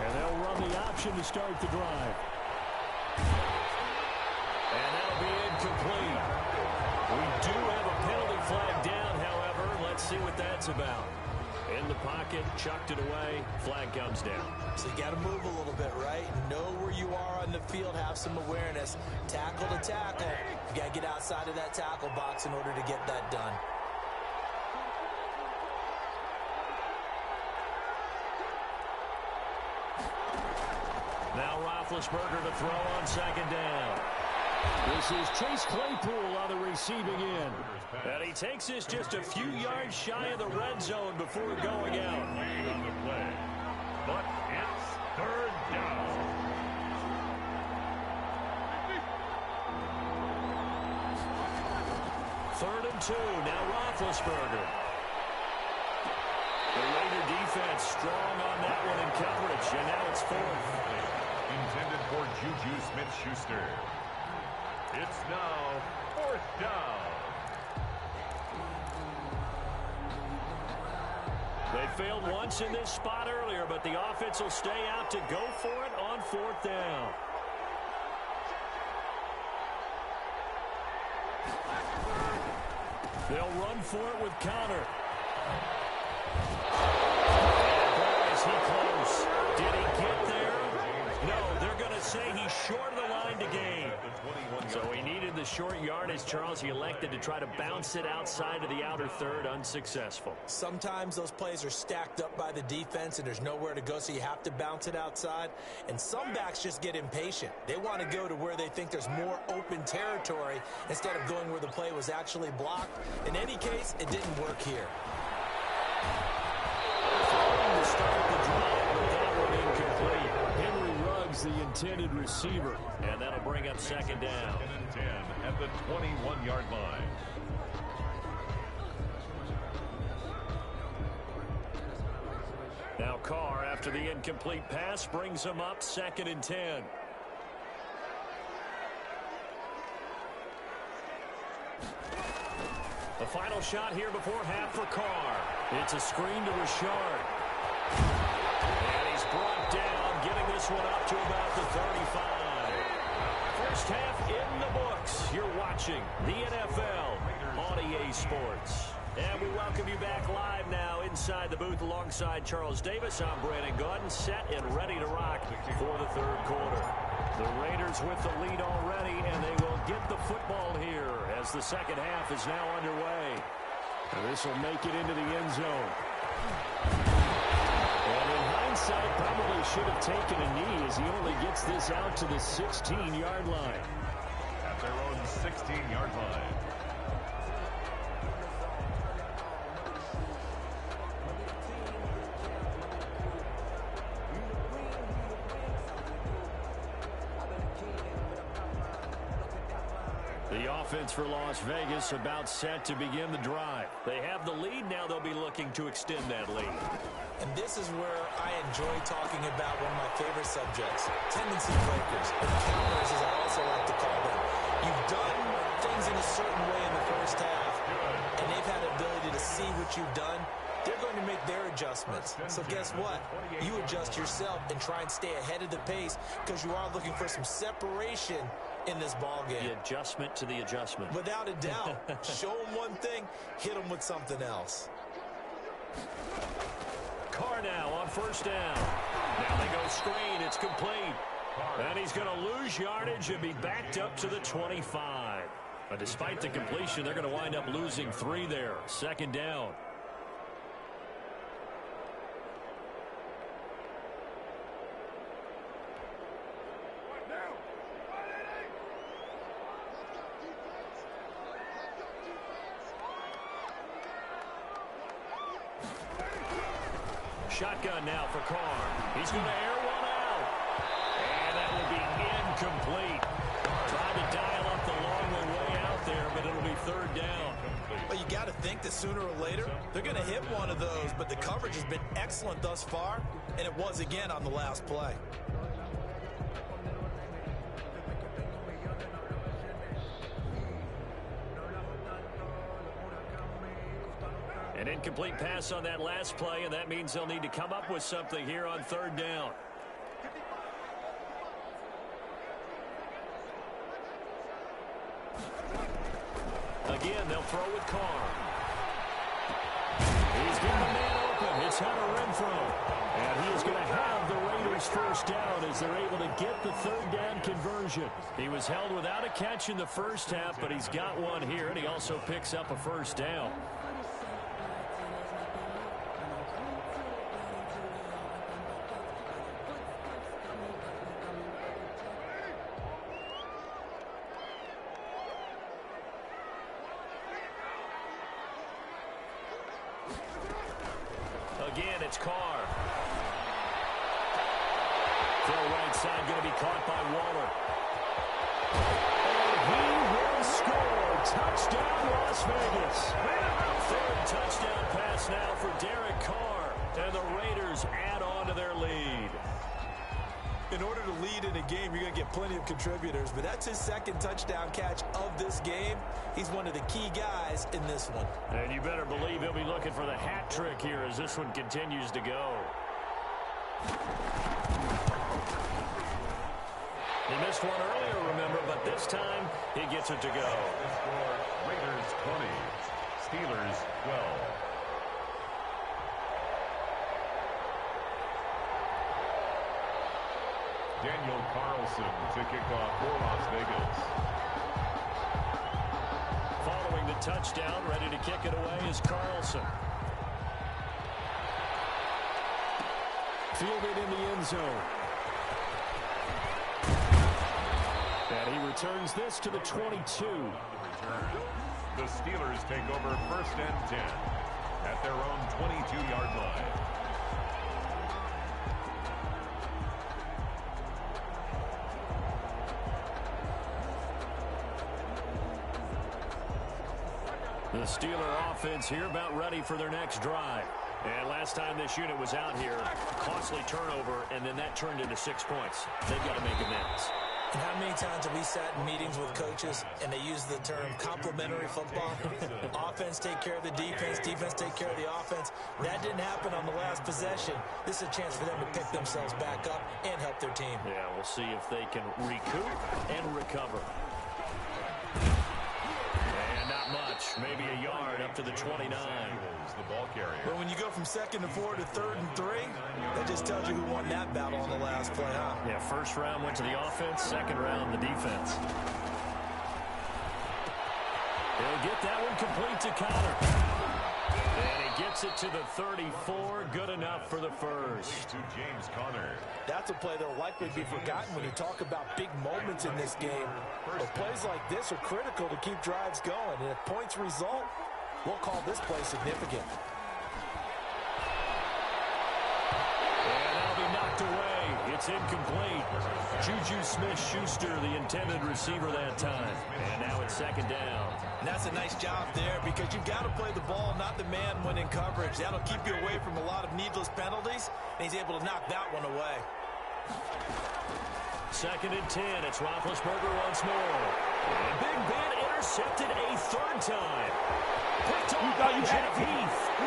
And they'll run the option to start the drive. And that'll be incomplete. We do have a penalty flag down, however. Let's see what that's about. In the pocket, chucked it away, flag comes down. So you got to move a little bit, right? Know where you are on the field, have some awareness. Tackle to tackle. You got to get outside of that tackle box in order to get that done. Now Roethlisberger to throw on second down. This is Chase Claypool on the receiving end. And he takes this just a few yards shy of the red zone before going out. But it's 3rd down. Third and 2. Now Roethlisberger. The Raider defense strong on that one in coverage. And now it's 4th. Intended for Juju Smith-Schuster. It's now 4th down. They failed once in this spot earlier, but the offense will stay out to go for it on 4th down. They'll run for it with Connor. And boy, is he close. Did he get there? No, they're going to say he's short of the line to gain. So he needed the short yardage, Charles. He elected to try to bounce it outside of the outer third, unsuccessful. Sometimes those plays are stacked up by the defense and there's nowhere to go, so you have to bounce it outside. And some backs just get impatient. They want to go to where they think there's more open territory instead of going where the play was actually blocked. In any case, it didn't work here. To start the drive, but that one incomplete. Henry Ruggs, the intended receiver, and that'll bring up second down. 2nd and 10 at the 21-yard line. Now Carr, after the incomplete pass, brings him up 2nd and 10. The final shot here before half for Carr. It's a screen to Richard. And he's brought down, getting this one up to about the 35. First half in the books. You're watching the NFL on EA Sports. And we welcome you back live now inside the booth alongside Charles Davis. I'm Brandon Gaudin, set and ready to rock for the 3rd quarter. The Raiders with the lead already, and they will get the football here as the second half is now underway. And this will make it into the end zone. And in hindsight, probably should have taken a knee as he only gets this out to the 16-yard line. At their own 16-yard line. The offense for Las Vegas about set to begin the drive. They have the lead. Now they'll be looking to extend that lead. And this is where I enjoy talking about one of my favorite subjects, tendency breakers, or counters as I also like to call them. You've done things in a certain way in the first half, and they've had the ability to see what you've done. They're going to make their adjustments. So guess what? You adjust yourself and try and stay ahead of the pace because you are looking for some separation in this ball game. The adjustment to the adjustment. Without a doubt. Show them one thing, hit them with something else. Carr now on first down. Now they go screen. It's complete. And he's going to lose yardage and be backed up to the 25. But despite the completion, they're going to wind up losing 3 there. Second down. Shotgun now for Carr. He's going to air one out. And that will be incomplete. Tried to dial up the long way out there, but it'll be third down. Well, you got to think that sooner or later, they're going to hit one of those, but the coverage has been excellent thus far, and it was again on the last play. An incomplete pass on that last play, and that means they'll need to come up with something here on third down. Again, they'll throw with Carr. He's getting the man open. It's Hunter Renfrow. And he is going to have the Raiders first down as they're able to get the third down conversion. He was held without a catch in the first half, but he's got one here, and he also picks up a first down. Again, it's Carr. Throw right side, going to be caught by Waller. And he will score. Touchdown, Las Vegas. Third touchdown pass now for Derek Carr. And the Raiders add on to their lead. In order to lead in a game, you're going to get plenty of contributors, but that's his second touchdown catch of this game. He's one of the key guys in this one. And you better believe he'll be looking for the hat trick here as this one continues to go. He missed one earlier, remember, but this time he gets it to go. Raiders 20, Steelers 12. Daniel Carlson to kick off for Las Vegas. Following the touchdown, ready to kick it away is Carlson. Fielded in the end zone. And he returns this to the 22. The Steelers take over first and 10 at their own 22-yard line. The Steeler offense here about ready for their next drive. And last time this unit was out here, costly turnover, and then that turned into 6 points. They've got to make amends. And how many times have we sat in meetings with coaches and they use the term complementary football? Offense take care of the defense, defense take care of the offense. That didn't happen on the last possession. This is a chance for them to pick themselves back up and help their team. Yeah, we'll see if they can recoup and recover. And not much, maybe a yard up to the 29. The ball carrier. But when you go from 2nd and 4 to 3rd and 3, that just tells you who won that battle on the last play, huh? Yeah, first round went to the offense, second round the defense. He'll get that one complete to Connor. And he gets it to the 34, good enough for the first. To James Conner. That's a play that will likely be forgotten when you talk about big moments in this game. But plays like this are critical to keep drives going. And if points result, we'll call this play significant. And that'll be knocked away. It's incomplete. Juju Smith-Schuster, the intended receiver that time. And now it's second down. And that's a nice job there because you've got to play the ball, not the man when in coverage. That'll keep you away from a lot of needless penalties, and he's able to knock that one away. 2nd and 10. It's Roethlisberger once more. And Big Ben intercepted a third time. Picked off by Jeff Heath. He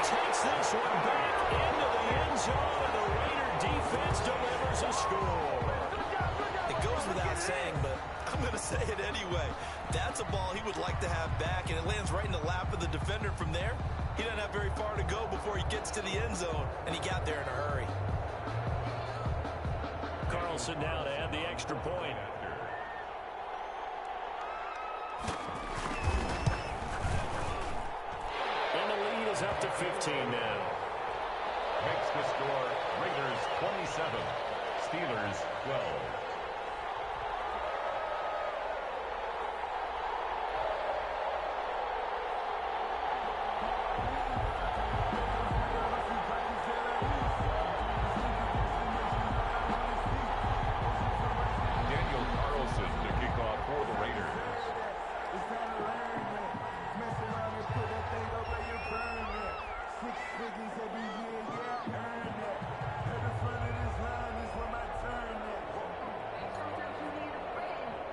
takes this one back into the end zone, and the Raider defense delivers a score. It goes without saying, but I'm going to say it anyway. That's a ball he would like to have back, and it lands right in the lap of the defender from there. He doesn't have very far to go before he gets to the end zone, and he got there in a hurry. Carlson now to add the extra point. And the lead is up to 15 now. Makes the score Raiders 27, Steelers 12.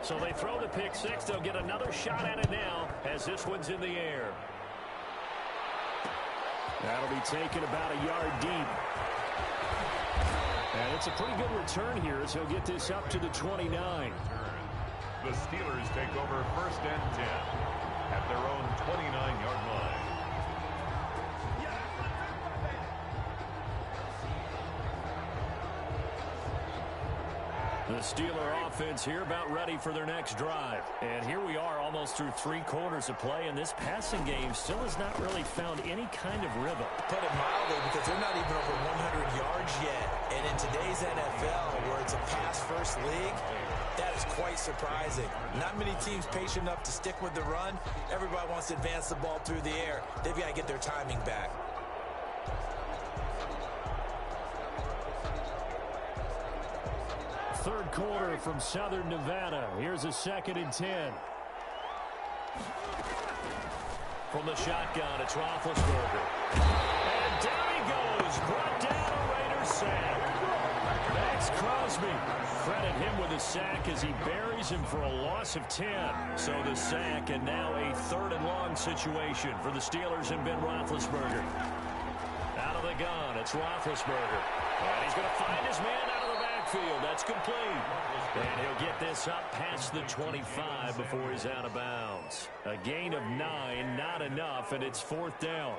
So they throw the pick six. They'll get another shot at it now as this one's in the air. That'll be taken about a yard deep. And it's a pretty good return here as he'll get this up to the 29. The Steelers take over 1st and 10 at their own 29-yard line. The Steeler offense here about ready for their next drive. And here we are almost through 3 quarters of play, and this passing game still has not really found any kind of rhythm. Put it mildly, because they're not even over 100 yards yet. And in today's NFL, where it's a pass-first league, that is quite surprising. Not many teams patient enough to stick with the run. Everybody wants to advance the ball through the air. They've got to get their timing back. Third quarter from Southern Nevada. Here's a 2nd and 10. From the shotgun, it's Roethlisberger. And down he goes. Brought down a Raiders sack. Max Crosby. Credit him with a sack as he buries him for a loss of 10. So the sack, and now a 3rd and long situation for the Steelers and Ben Roethlisberger. Out of the gun, it's Roethlisberger. And he's going to find his man out of the backfield. That's complete. And he'll get this up past the 25 before he's out of bounds. A gain of 9, not enough, and it's 4th down.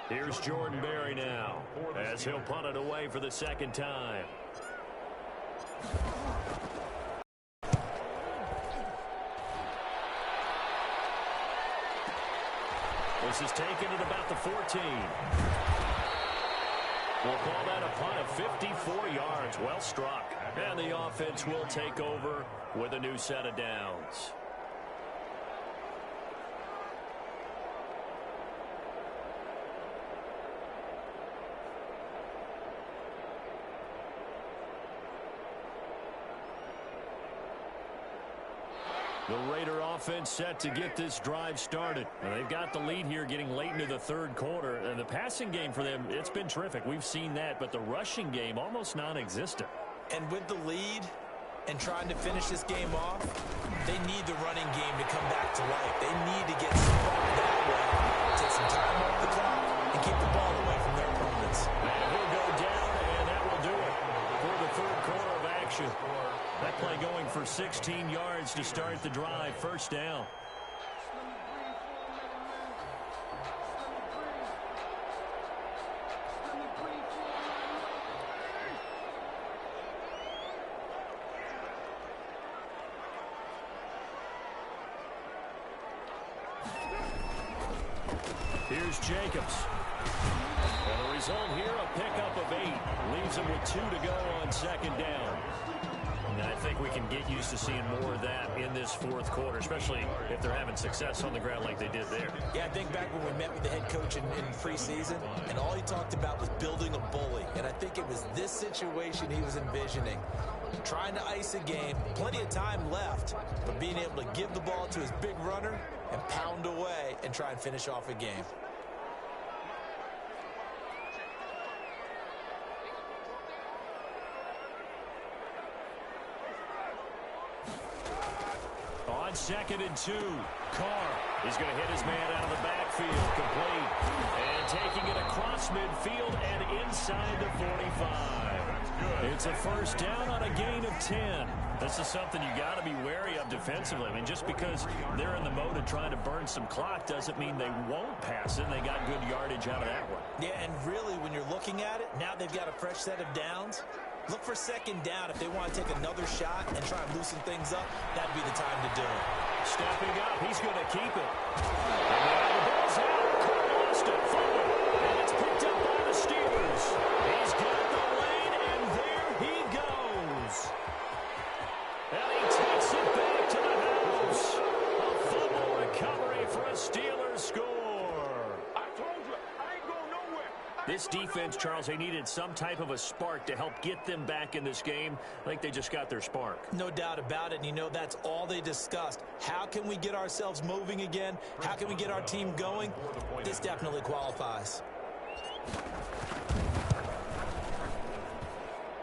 Here's Jordan Berry now as he'll punt it away for the 2nd time. This is taken at about the 14. We'll call that a punt of 54 yards. Well struck. And the offense will take over with a new set of downs. The Raider offense set to get this drive started. And they've got the lead here getting late into the 3rd quarter. And the passing game for them, it's been terrific. We've seen that. But the rushing game, almost non-existent. And with the lead and trying to finish this game off, they need the running game to come back to life. They need to get sprung that way, take some time off the clock, and keep the ball away from their opponents. And he'll go down, and that will do it for the 3rd quarter of action. That play going for 16 yards to start the drive. 1st down. Here's Jacobs. And the result here, a pickup of 8. Leaves him with 2 to go on 2nd down. And I think we can get used to seeing more of that in this 4th quarter, especially if they're having success on the ground like they did there. Yeah, I think back when we met with the head coach in preseason, and all he talked about was building a bully. And I think it was this situation he was envisioning. Trying to ice a game, plenty of time left, but being able to give the ball to his big runner and pound away and try and finish off a game. On 2nd and 2, Carr is going to hit his man out of the backfield, complete. And taking it across midfield and inside the 45. It's a 1st down on a gain of 10. This is something you got to be wary of defensively. I mean, just because they're in the mode of trying to burn some clock doesn't mean they won't pass it. They got good yardage out of that one. Yeah, and really, when you're looking at it, now they've got a fresh set of downs. Look for second down if they want to take another shot and try and loosen things up. That'd be the time to do it. Stepping up, he's going to keep it. And now the ball's out. Cooood lost it forward. And it's picked up by the Steelers. He's got the lane, and there he goes. And he takes it back to the house. A fumble recovery for a Steelers score. This defense, Charles, they needed some type of a spark to help get them back in this game. I think they just got their spark. No doubt about it, and you know that's all they discussed. How can we get ourselves moving again? How can we get our team going? This definitely qualifies.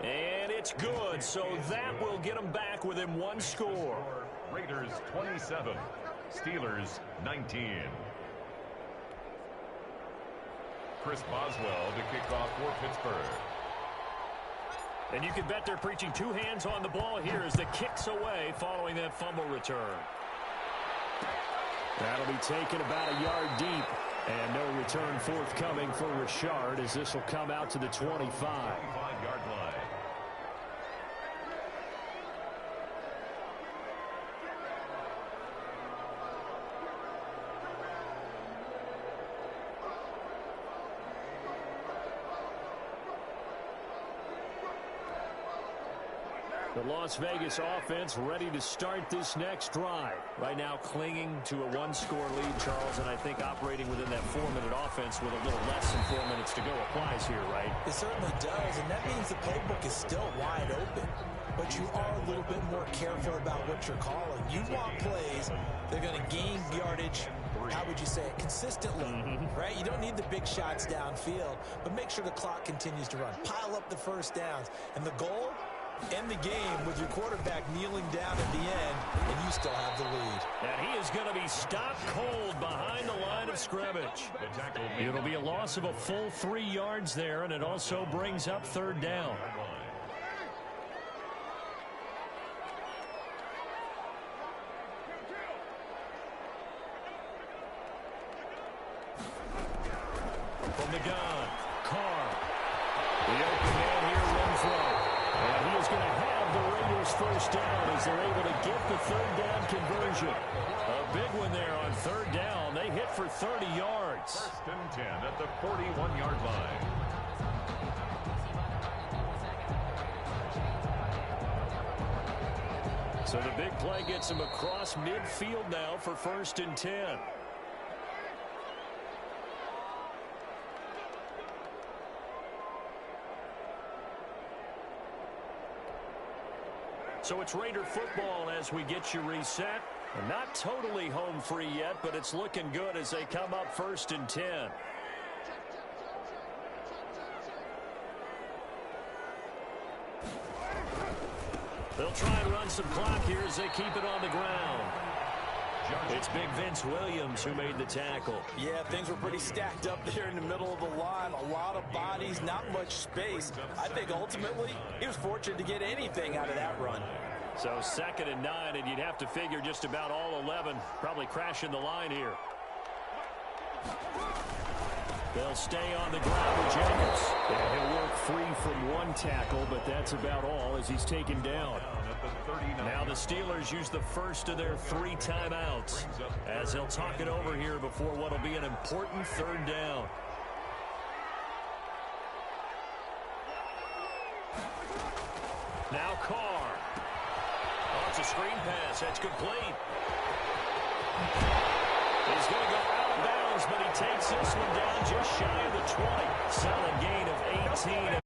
And it's good, so that will get them back within one score. Raiders 27, Steelers 19. Chris Boswell to kick off for Pittsburgh. And you can bet they're preaching two hands on the ball here as the kick's away following that fumble return. That'll be taken about a yard deep. And no return forthcoming for Richard as this will come out to the 25. 25-yard line. The Las Vegas offense ready to start this next drive. Right now clinging to a one-score lead, Charles, and I think operating within that 4-minute offense with a little less than 4 minutes to go applies here, right? It certainly does, and that means the playbook is still wide open. But you are a little bit more careful about what you're calling. You want plays that are going to gain yardage, how would you say it, consistently, right? You don't need the big shots downfield, but make sure the clock continues to run. Pile up the first downs, and the goal, end the game with your quarterback kneeling down at the end, and you still have the lead. And he is going to be stopped cold behind the line of scrimmage. It'll be a loss of a full 3 yards there, and it also brings up third down. From the gun, Carr. The open man here, Renfro. And he is going to have the Raiders first down as they're able to get the third down conversion. A big one there on third down. They hit for 30 yards. First and 10 at the 41-yard line. So the big play gets him across midfield now for first and 10. So it's Raider football as we get you reset. Not totally home free yet, but it's looking good as they come up first and 10. They'll try and run some clock here as they keep it on the ground. It's Big Vince Williams who made the tackle. Yeah, things were pretty stacked up there in the middle of the line. A lot of bodies, not much space. I think ultimately he was fortunate to get anything out of that run. So second and 9, and you'd have to figure just about all 11 probably crashing the line here. They'll stay on the ground with Jacobs. And he'll work free from one tackle, but that's about all as he's taken down. Now the Steelers use the first of their 3 timeouts as they'll talk it over here before what will be an important third down. Now Carr. Oh, it's a screen pass. That's complete. He's going to go out of bounds, but he takes this one down just shy of the 20. Solid gain of 18,